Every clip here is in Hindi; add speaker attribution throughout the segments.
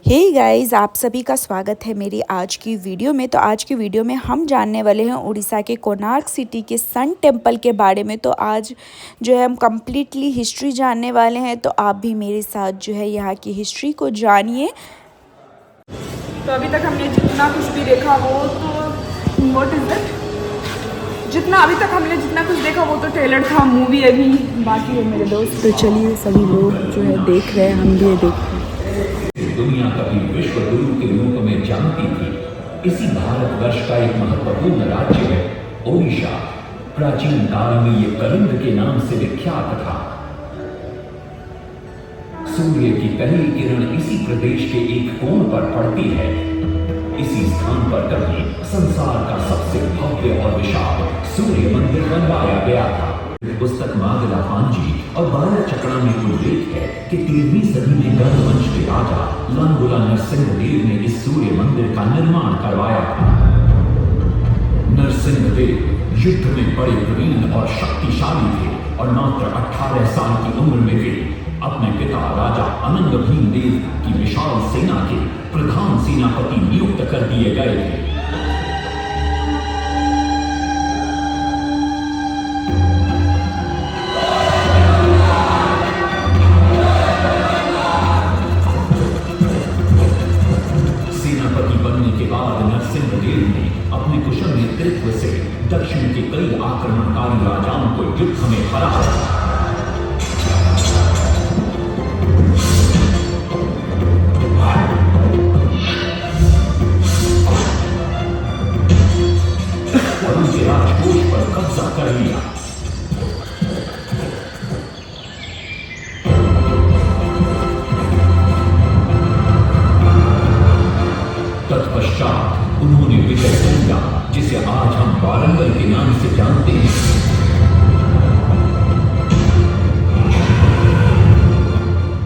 Speaker 1: हे गाइस, आप सभी का स्वागत है मेरी आज की वीडियो में। तो आज की वीडियो में हम जानने वाले हैं उड़ीसा के कोणार्क सिटी के सन टेम्पल के बारे में। तो आज जो है हम कम्प्लीटली हिस्ट्री जानने वाले हैं, तो आप भी मेरे साथ जो है यहाँ की हिस्ट्री को जानिए।
Speaker 2: तो अभी तक हमने जितना कुछ भी देखा वो तो व्हाट इज दैट जितना कुछ देखा वो तो ट्रेलर था, मूवी अभी बाकी है मेरे दोस्त। तो चलिए सभी लोग जो है देख रहे हैं, हम भी देख रहे हैं।
Speaker 3: दुनिया कभी विश्व गुरु के रूप में जानती थी। इसी भारतवर्ष का एक महत्वपूर्ण राज्य है ओडिशा। प्राचीन काल में ये कलिंग के नाम से विख्यात था। सूर्य की पहली किरण इसी प्रदेश के एक कोण पर पड़ती है। इसी स्थान पर कभी संसार का सबसे भव्य और विशाल सूर्य मंदिर बनवाया गया था। पुस्तक मागला पांजी और बाला चक्रा में उल्लेख है कि 13वीं सदी में गंग वंश के राजा लांगुला नरसिंहदेव ने इस सूर्य मंदिर का निर्माण करवाया था। नरसिंहदेव युद्ध में बड़े प्रवीण और शक्तिशाली थे और मात्र 18 साल की उम्र में वे अपने पिता राजा अनंग भीमदेव की विशाल सेना के प्रधान सेनापति नियुक्त कर दिए गए थे। नरसिंहदेव ने अपने कुशल नेतृत्व से दक्षिण के कई आक्रमणकारी राजाओं को युद्ध में हराया। और उनके राजकोष पर कब्जा कर लिया। तत्पश्चात उन्होंने विजय किया, जिसे आज हम वारंगल के नाम से जानते हैं।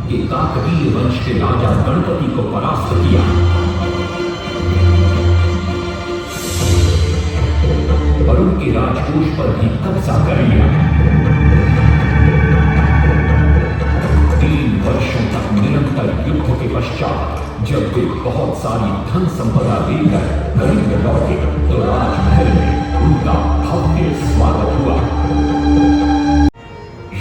Speaker 3: कि काकतीय वंश के राजा गणपति को परास्त किया और उनके राजकोष पर भी कब्जा कर लिया। 3 वर्षों तक निरंतर युद्ध के पश्चात जब वे बहुत सारी धन संपदा लेकर कलिंग लौटे तो राजमहल में उनका भव्य स्वागत हुआ।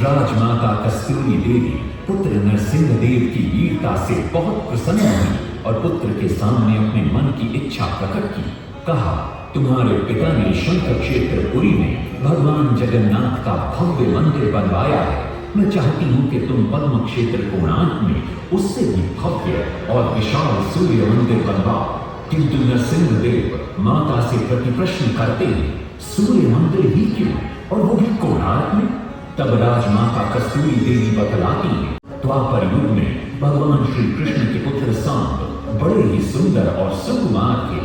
Speaker 3: राजमाता कस्तूरी देवी पुत्र नरसिंहदेव की वीरता से बहुत प्रसन्न हुई और पुत्र के सामने अपने मन की इच्छा प्रकट की। कहा, तुम्हारे पिता ने शंख क्षेत्र पुरी में भगवान जगन्नाथ का भव्य मंदिर बनवाया है। मैं चाहती हूं कि तुम पद्म क्षेत्र कोणार्क में उससे भी भव्य और विशाल सूर्य मंदिर बनवाओ। किंतु नरसिंहदेव माता से प्रतिप्रश्न करते हैं, सूर्य मंदिर ही क्यों, और वो भी कोणार्क में? तब राजमाता कस्तूरी देवी बतलाती है, द्वापर युग में भगवान श्री कृष्ण के पुत्र सांब बड़े ही सुंदर और सुकुमार थे।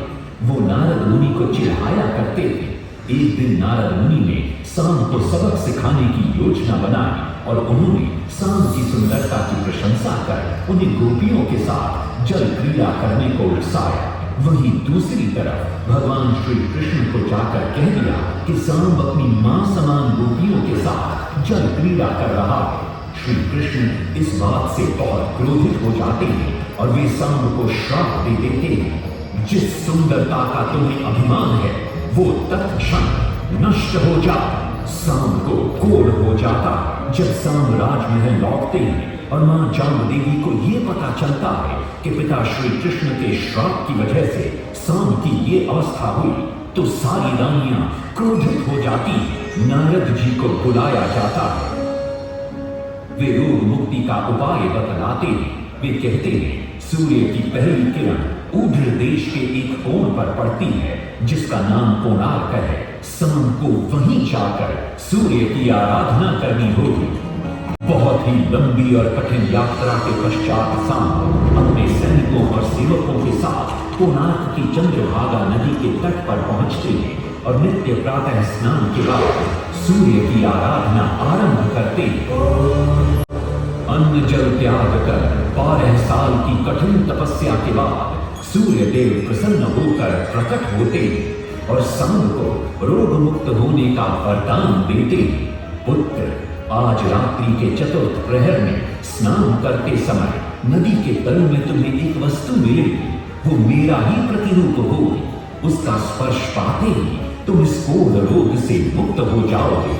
Speaker 3: वो नारद मुनि को चिढ़ाया करते थे। एक दिन नारद मुनि ने सांब को सबक सिखाने की योजना बनाई और उन्होंने सांब की सुंदरता की प्रशंसा कर उन्हें गोपियों के साथ जल क्रीड़ा करने को उकसाया। वहीं दूसरी तरफ भगवान श्री कृष्ण को जाकर कह दिया कि सांब अपनी मां समान गोपियों के साथ जल क्रीड़ा कर रहा है। श्री कृष्ण इस बात से बहुत क्रोधित हो जाते हैं और वे सांब को श्राप दे देते हैं, जिस सुंदरता का तुम्हें अभिमान है वो तत्क्षण नष्ट हो जा। सांब को कोढ़ हो जाता। जब सांब राजमहल लौटते हैं और मां जामदेवी को ये पता चलता है कि पिता श्री कृष्ण के श्राप की वजह से सांब की ये अवस्था हुई, तो सारी रानियां क्रोधित हो जाती। नारद जी को बुलाया जाता है। वे रोग मुक्ति का उपाय बतलाते हैं। वे कहते हैं, सूर्य की पहली किरण ऊढ़ देश के एक कोण पर पड़ती है जिसका नाम कोणार्क है। शाम को वहीं जाकर सूर्य की आराधना करनी होगी। बहुत ही लंबी और कठिन यात्रा के पश्चात सांब अपने सैनिकों और सेवकों के साथ कोणार्क की चंद्रभागा नदी के तट पर पहुंचते हैं और नित्य प्रातः स्नान के बाद सूर्य की आराधना आरंभ करते हैं। अन्न जल त्याग कर 12 साल की कठिन तपस्या के बाद सूर्य देव प्रसन्न होकर प्रकट होते और सांब को रोग मुक्त होने का वरदान देते। पुत्र, आज रात्रि के चतुर्थ प्रहर में स्नान करते समय नदी के तल में तुम्हें एक वस्तु मिलेगी। वो मेरा ही प्रतिरूप होगी। उसका स्पर्श पाते ही तुम इस कोढ़ रोग से मुक्त हो जाओगे।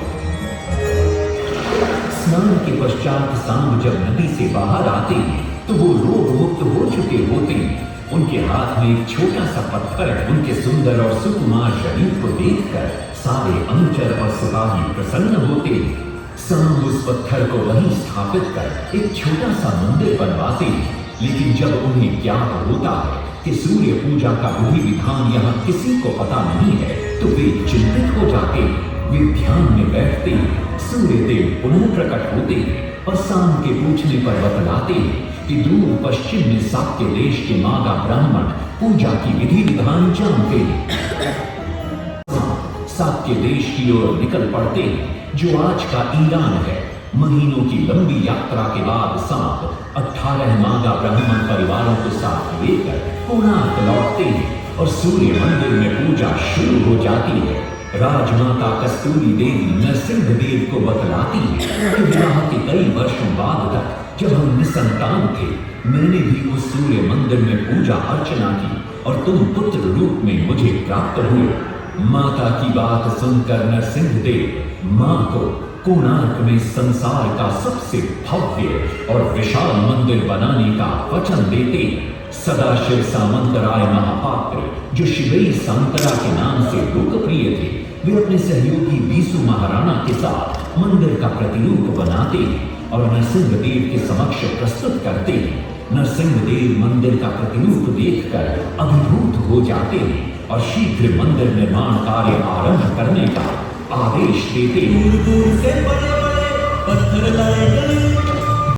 Speaker 3: स्नान के पश्चात सांब जब नदी से बाहर आते हैं तो वो रोग मुक्त हो चुके होते हैं। उनके हाथ में एक छोटा सा पत्थर है। उनके सुंदर और सुकुमार शरीर को देखकर सारे अनुचर और सिपाही प्रसन्न होते हैं। सांब उस पत्थर को वहीं स्थापित कर एक छोटा सा मंदिर बनवाते हैं। लेकिन जब उन्हें ज्ञात होता है कि सूर्य पूजा का विधि विधान यहाँ किसी को पता नहीं है तो वे चिंतित हो जाते हैं। वे ध्यान में बैठते हैं। सूर्य देव पुनः प्रकट होते हैं और सांब के पूछने पर बतलाते हैं कि दूर पश्चिम में साक्य देश के मागा ब्राह्मण पूजा की विधि विधान जानते हैं। साक्य देश की ओर निकल पड़ते हैं जो आज का ईरान है। महीनों की लंबी यात्रा के बाद सांप 18 मागा ब्राह्मण परिवारों को साथ लेकर कोणार्क लौटते हैं और सूर्य मंदिर में पूजा शुरू हो जाती है। राजमाता कस्तूरी देवी नरसिंह देव को बतलाती है कि विवाह के कई वर्षों बाद तक जब हम निसंतान थे मैंने भी उस सूर्य मंदिर में पूजा अर्चना की और तुम पुत्र रूप में मुझे प्राप्त हुए। माता की बात सुनकर नरसिंह देव मां को कोणार्क में संसार का सबसे भव्य और विशाल मंदिर बनाने का वचन देते हैं। सदाशिव सामंतराय महापात्र जो शिवेई सांतरा के नाम से लोकप्रिय थे वे अपने सहयोगी बीसू महाराणा के साथ मंदिर का प्रतिरूप बनाते हैं और नरसिंह देव के समक्ष प्रस्तुत करते हैं। नरसिंह देव मंदिर का प्रतिरूप देखकर अभिभूत हो जाते हैं और शीघ्र मंदिर निर्माण कार्य आरंभ करने का आदेश देते हैं।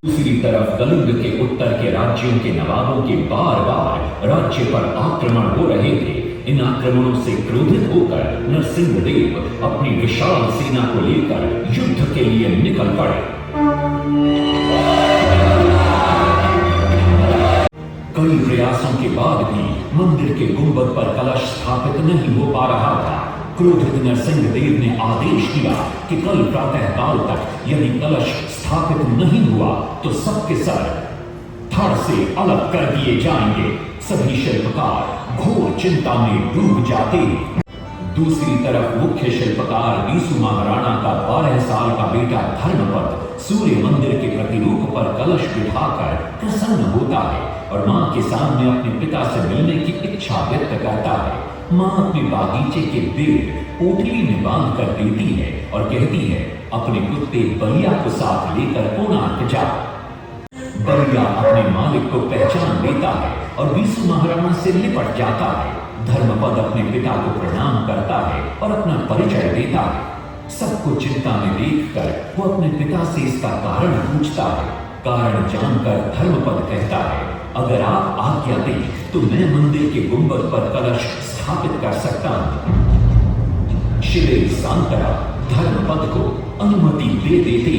Speaker 3: दूसरी तरफ कलिंग के उत्तर के राज्यों के नवाबों के बार बार राज्य पर आक्रमण हो रहे थे। इन आक्रमणों से क्रोधित होकर नरसिंह देव अपनी विशाल सेना को लेकर युद्ध के लिए निकल पड़े। कई प्रयासों के बाद भी मंदिर के गुंबद पर कलश स्थापित नहीं हो पा रहा था। क्रोधित नरसिंह देव ने आदेश दिया कि कल प्रातः काल तक यदि कलश स्थापित नहीं हुआ तो सबके सर धड़ से अलग कर दिए जाएंगे। सभी शिल्पकार घोर चिंता में डूब जाते। दूसरी तरफ मुख्य शिल्पकार बीसू महाराणा का 12 साल का बेटा धर्मपद सूर्य मंदिर के प्रतिरूप पर कलश बिठाकर प्रसन्न होता है और मां के सामने अपने पिता से मिलने की इच्छा व्यक्त करता है। मां अपने बागीचे के पेड़ पोटली में बांध कर देती है और कहती है अपने कुत्ते बलिया को साथ लेकर कोणार्क जा। बलिया अपने मालिक को पहचान लेता है और बीसू महाराणा से लिपट जाता है। धर्मपद अपने पिता को प्रणाम करता है और अपना परिचय देता है। सबको चिंता में देखकर वो अपने पिता से इसका कारण पूछता है। कारण जानकर धर्मपद कहता है अगर आप आज्ञा दें तो मैं मंदिर के गुंबद पर कलश स्थापित कर सकता हूं। शिवेई सांतरा धर्मपद को अनुमति दे देते।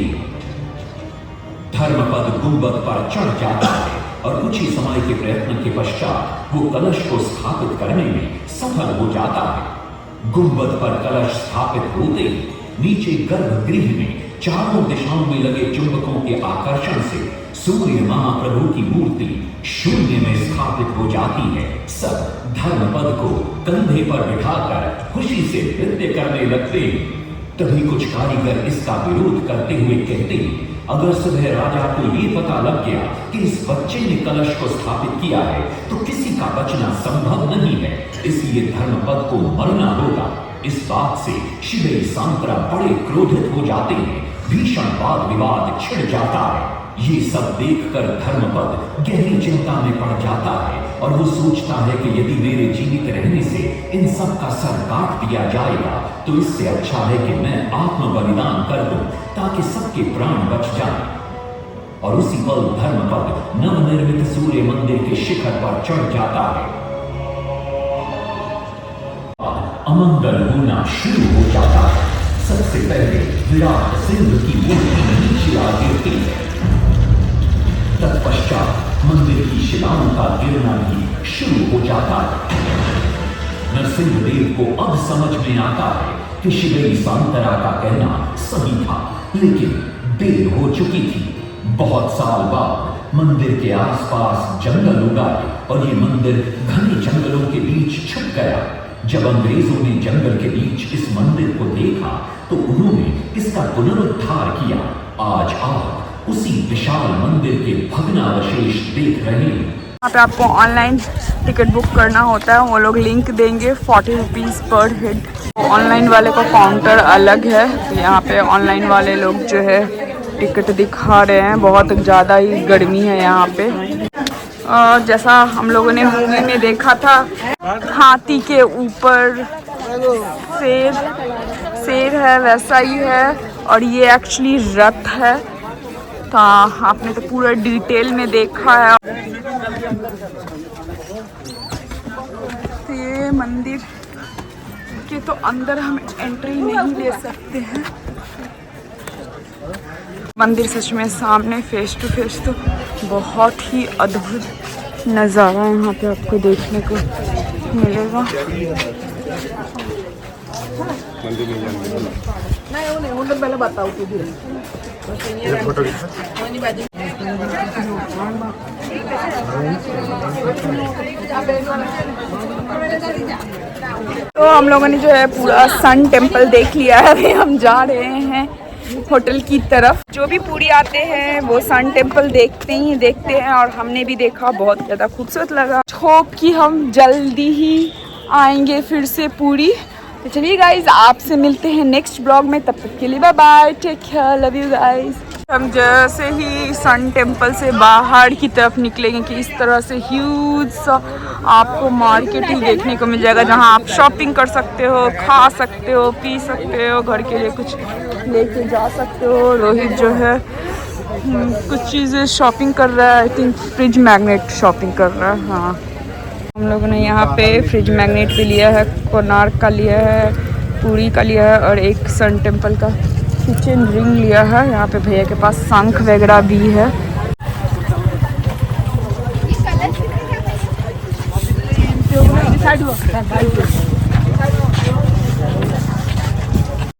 Speaker 3: धर्मपद गुंबद पर चढ़ जाता है और कुछ ही समय के प्रयत्न के पश्चात वो कलश को स्थापित करने में सफल हो जाता है। गुंबद पर कलश स्थापित होते ही नीचे गर्भगृह में चारों दिशाओं में लगे चुंबकों के आकर्षण से सूर्य महाप्रभु की मूर्ति शून्य में स्थापित हो जाती है। सब धर्मपद को कंधे पर बिठाकर खुशी से नृत्य करने लगते। तभी कुछ कारीगर इसका विरोध करते हुए कहते अगर सुबह राजा को ये पता लग गया कि इस बच्चे ने कलश को स्थापित किया है तो किसी का बचना संभव नहीं है, इसलिए धर्मपद को मरना होगा। इस बात से शिवेई सांतरा बड़े क्रोधित हो जाते हैं। भीषण वाद विवाद छिड़ जाता है। ये सब देखकर धर्मपद गहरी चिंता में पड़ जाता है और वो सोचता है कि यदि मेरे जीवित रहने से इन सब का सर काट दिया जाएगा तो इससे अच्छा है कि मैं आत्म बलिदान कर दूं ताकि सबके प्राण बच जाएं। और उसी पल धर्मपद नवनिर्मित सूर्य मंदिर के शिखर पर चढ़ जाता है। अमंगल होना शुरू हो जाता है। सबसे पहले विराट सिंह की मूर्ति नीचे आ गिरती है। तत्पश्चात मंदिर की शिलाओं का गिरना भी शुरू हो जाता है। नरसिंह देव को अब समझ में आता है कि शिवेई सांतरा का कहना सही था, लेकिन देर हो चुकी थी। बहुत साल बाद मंदिर के आसपास जंगल उगाए और ये मंदिर घने जंगलों के बीच छुप गया। जब अंग्रेजों ने जंगल के बीच इस मंदिर को देखा तो उन्होंने इसका पुनरुद्धार किया। आज आप उसी विशाल मंदिर के भग्नावशेष देख रहे हैं।
Speaker 2: यहाँ पे आपको ऑनलाइन टिकट बुक करना होता है, वो लोग लिंक देंगे। 40 रुपीज़ पर हेड। ऑनलाइन वाले को काउंटर अलग है। यहाँ पे ऑनलाइन वाले लोग जो है टिकट दिखा रहे हैं। बहुत ज़्यादा ही गर्मी है यहाँ पे। और जैसा हम लोगों ने मूवी में देखा था, हाथी के ऊपर शेर है, वैसा ही है। और ये एक्चुअली रथ है। तो आपने तो पूरा डिटेल में देखा है। तो ये मंदिर के तो अंदर हम एंट्री नहीं ले सकते हैं। मंदिर सच में सामने फेस टू फेस तो बहुत ही अद्भुत नज़ारा यहाँ पे आपको देखने को मिलेगा। तो हम लोगों ने जो है पूरा सन टेम्पल देख लिया है। अभी हम जा रहे हैं होटल की तरफ। जो भी पुरी आते हैं वो सन टेम्पल देखते हैं और हमने भी देखा, बहुत ज़्यादा खूबसूरत लगा। होप कि हम जल्दी ही आएंगे फिर से पुरी। तो चलिए गाइज, आपसे मिलते हैं नेक्स्ट ब्लॉग में। तब तक के लिए bye bye, take care, love you guys. हम जैसे ही सन टेम्पल से बाहर की तरफ निकलेंगे कि इस तरह से ह्यूज सा आपको मार्केट ही देखने को मिल जाएगा, जहां आप शॉपिंग कर सकते हो, खा सकते हो, पी सकते हो, घर के लिए कुछ लेके जा सकते हो। रोहित जो है कुछ चीज़ें शॉपिंग कर रहा है। I think fridge magnet shopping कर रहा है। हाँ, हम लोगों ने यहाँ पे फ्रिज मैग्नेट भी लिया है, कोणार्क का लिया है, पुरी का लिया है और एक सन टेम्पल का किचन रिंग लिया है। यहाँ पे भैया के पास शंख वगैरह भी है।